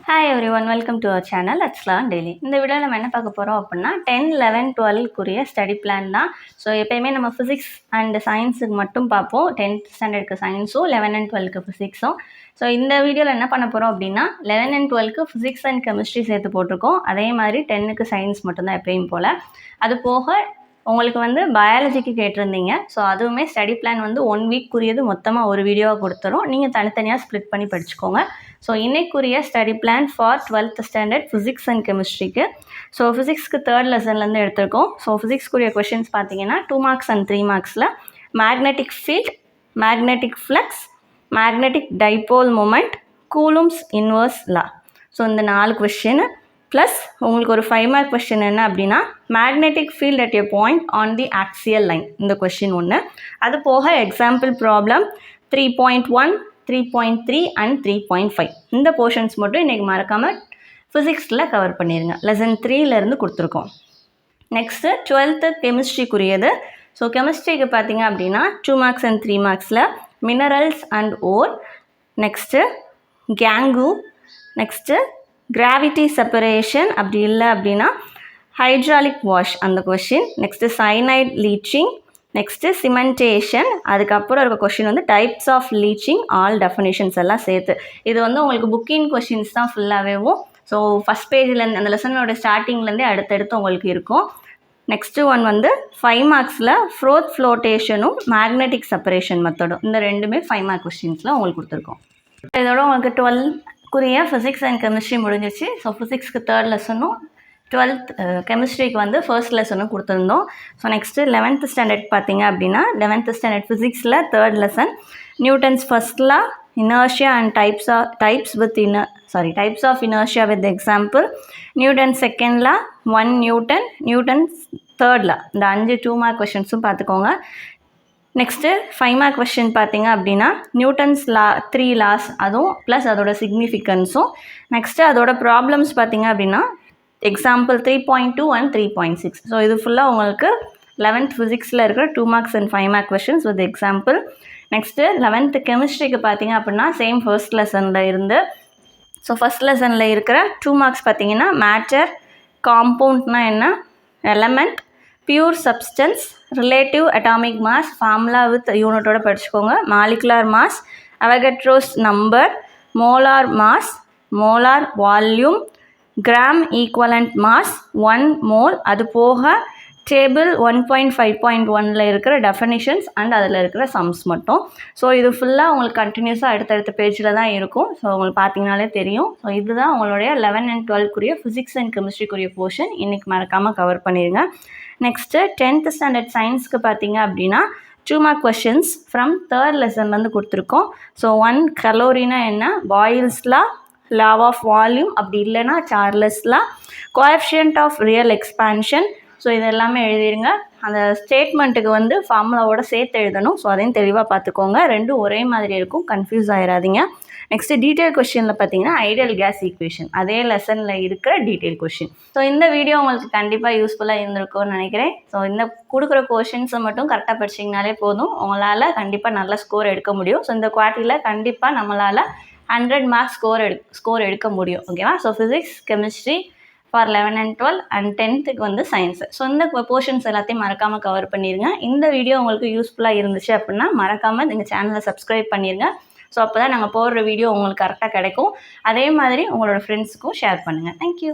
Hi everyone, welcome to our channel let's learn daily. இந்த வீடியோவில் நம்ம என்ன பார்க்க போகிறோம் அப்படின்னா 10, 11, 12க்குரிய ஸ்டடி பிளான் தான். ஸோ எப்போயுமே நம்ம ஃபிசிக்ஸ் அண்ட் சயின்ஸுக்கு மட்டும் பார்ப்போம். 10th ஸ்டாண்டர்டுக்கு சயின்ஸும் 11 and 12க்கு ஃபிசிக்ஸும். ஸோ இந்த வீடியோவில் என்ன பண்ண போகிறோம் அப்படின்னா 11 and 12க்கு ஃபிசிக்ஸ் அண்ட் கெமிஸ்ட்ரி சேர்த்து போட்டிருக்கோம். அதே மாதிரி 10க்கு சயின்ஸ் மட்டும்தான் எப்பயும் போல். அது போக உங்களுக்கு வந்து பயாலஜிக்கு கேட்டிருந்தீங்க. ஸோ அதுவுமே ஸ்டடி பிளான் வந்து 1 வீக்குரியது மொத்தமாக ஒரு வீடியோவாக கொடுத்துரும். நீங்கள் தனித்தனியாக ஸ்ப்ளிட் பண்ணி படிச்சுக்கோங்க. ஸோ இன்னைக்குரிய study plan for 12th standard physics and கெமிஸ்ட்ரிக்கு. ஸோ ஃபிசிக்ஸ்க்கு 3rd லெசன்லேருந்து எடுத்திருக்கோம். ஸோ ஃபிசிக்ஸ்க்குரிய கொஷின்ஸ் பார்த்தீங்கன்னா 2 marks and 3 marksல magnetic field, magnetic flux, magnetic dipole moment, Coulomb's inverse law. So இந்த 4 கொஷின் ப்ளஸ் உங்களுக்கு ஒரு 5 mark கொஷின் என்ன அப்படின்னா magnetic field at a point on the axial line. இந்த கொஷின் ஒன்று. அது போக எக்ஸாம்பிள் ப்ராப்ளம் 3.1, 3.3 and 3.5 இந்த போர்ஷன்ஸ் மட்டும் இன்றைக்கி மறக்காமல் ஃபிசிக்ஸில் கவர் பண்ணிடுங்க. லெசன் 3லேருந்து கொடுத்துருக்கோம். Next 12th கெமிஸ்ட்ரிக்குரியது. ஸோ கெமிஸ்ட்ரிக்கு பார்த்தீங்க அப்படின்னா 2 marks and 3 marksல minerals and ore, next gangue, next gravity separation, அப்படி இல்லை அப்படின்னா ஹைட்ராலிக் வாஷ் அந்த question, next cyanide leaching, next cementation, அதுக்கப்புறம் இருக்க கொஷின் வந்து types of leaching, all definitions எல்லாம் சேர்த்து. இது வந்து உங்களுக்கு புக்கிங் கொஷின்ஸ் தான் ஃபுல்லாகவேவும். ஸோ ஃபஸ்ட் பேஜ்லேருந்து அந்த லெசனோட ஸ்டார்டிங்லேருந்தே அடுத்தடுத்து உங்களுக்கு இருக்கும். நெக்ஸ்ட்டு ஒன் வந்து 5 marksல ஃப்ரோத் ஃப்ளோட்டேஷனும் மேக்னெட்டிக் செப்பரேஷன் மெத்தடும். இந்த ரெண்டுமே 5 mark கொஷின்ஸில் உங்களுக்கு கொடுத்துருக்கோம். இதோட உங்களுக்கு 12க்குரிய ஃபிசிக்ஸ் அண்ட் கெமிஸ்ட்ரி முடிஞ்சிச்சு. ஸோ ஃபிசிக்ஸ்க்கு 3rd லெசனும் 12th கெமிஸ்ட்ரிக்கு வந்து 1st லெசனும் கொடுத்துருந்தோம். ஸோ நெக்ஸ்ட்டு 11th ஸ்டாண்டர்ட் பார்த்தீங்க அப்படின்னா 11th ஸ்டாண்டர்ட் ஃபிசிக்ஸில் 3rd lesson Newton's first law, inertia and types of inertia with example, Newton second law, 1 Newton, Newton's 3rd law. இந்த 5 2 mark கொஷின்ஸும் பார்த்துக்கோங்க. Next 5 mark question பார்த்தீங்க அப்படின்னா Newton's லா 3 loss, அதுவும் plus அதோட சிக்னிஃபிகன்ஸும். Next அதோட ப்ராப்ளம்ஸ் பார்த்தீங்க அப்படின்னா எக்ஸாம்பிள் 3.2 and 3.6. ஸோ இது ஃபுல்லாக உங்களுக்கு 11th ஃபிசிக்ஸில் இருக்கிற 2 marks and 5 mark questions with example. Next 11th கெமிஸ்ட்ரிக்கு பார்த்தீங்க அப்படின்னா சேம் ஃபர்ஸ்ட் லெசனில் இருந்து. ஸோ ஃபஸ்ட் லெசனில் இருக்கிற 2 marks பார்த்தீங்கன்னா மேட்டர், காம்பவுண்ட்னா என்ன, element, pure substance, relative atomic mass, formula with யூனிட்டோட படிச்சுக்கோங்க, molecular mass, Avogadro's number, molar mass, molar volume, gram equivalent mass, 1 mole. அது போக டேபிள் 1.5.1ல் இருக்கிற டெஃபினிஷன்ஸ் அண்ட் அதில் இருக்கிற சம்ஸ் மட்டும். ஸோ இது ஃபுல்லாக உங்களுக்கு கண்டினியூஸாக அடுத்தடுத்த பேஜில் தான் இருக்கும். ஸோ உங்களுக்கு பார்த்தீங்கனாலே தெரியும். ஸோ இதுதான் உங்களுடைய 11 and 12க்குரிய ஃபிசிக்ஸ் அண்ட் கெமிஸ்ட்ரிக்குரிய போர்ஷன். இன்றைக்கி மறக்காமல் கவர் பண்ணிடுங்க. நெக்ஸ்ட்டு 10th ஸ்டாண்டர்ட் சயின்ஸ்க்கு பார்த்தீங்க அப்படின்னா 2 mark கொஷின்ஸ் ஃப்ரம் 3rd லெசன்லேருந்து கொடுத்துருக்கோம். ஸோ 1 கலோரினா என்ன, Boyle's law, law of volume, அப்படி இல்லைனா Charles law, coefficient of real expansion. So இது எல்லாமே எழுதிடுங்க. அந்த ஸ்டேட்மெண்ட்டுக்கு வந்து ஃபார்முலாவோட சேர்த்து எழுதணும். ஸோ அதையும் தெளிவாக பார்த்துக்கோங்க. ரெண்டும் ஒரே மாதிரி இருக்கும், கன்ஃபியூஸ் ஆகிடாதீங்க. நெக்ஸ்ட்டு டீட்டெயில் கொஷினில் பார்த்தீங்கன்னா ஐடியல் கேஸ் ஈக்குவேஷன், அதே லெசனில் இருக்கிற டீட்டெயில் கொஷின். ஸோ இந்த வீடியோ உங்களுக்கு கண்டிப்பாக யூஸ்ஃபுல்லாக இருந்திருக்கும்னு நினைக்கிறேன். ஸோ இந்த கொடுக்குற கொஷின்ஸை மட்டும் கரெக்டாக படிச்சிங்கனாலே போதும், உங்களால் கண்டிப்பாக நல்ல ஸ்கோர் எடுக்க முடியும். ஸோ இந்த குவார்ட்டரியில் கண்டிப்பாக நம்மளால் 100 marks ஸ்கோர் எடுக்க முடியும். ஓகேவா? So physics, chemistry for 11 and 12 and 10th வந்து சயின்ஸு. ஸோ இந்த போர்ஷன்ஸ் எல்லாத்தையும் மறக்காமல் கவர் பண்ணிடுங்க. இந்த வீடியோ உங்களுக்கு யூஸ்ஃபுல்லாக இருந்துச்சு அப்படின்னா மறக்காமல் எங்கள் சேனலை சப்ஸ்கிரைப் பண்ணிடுங்க. ஸோ அப்போ தான் நாங்கள் போடுற வீடியோ உங்களுக்கு கரெக்டாக கிடைக்கும். அதே மாதிரி உங்களோட ஃப்ரெண்ட்ஸுக்கும் ஷேர் பண்ணுங்கள். தேங்க்யூ.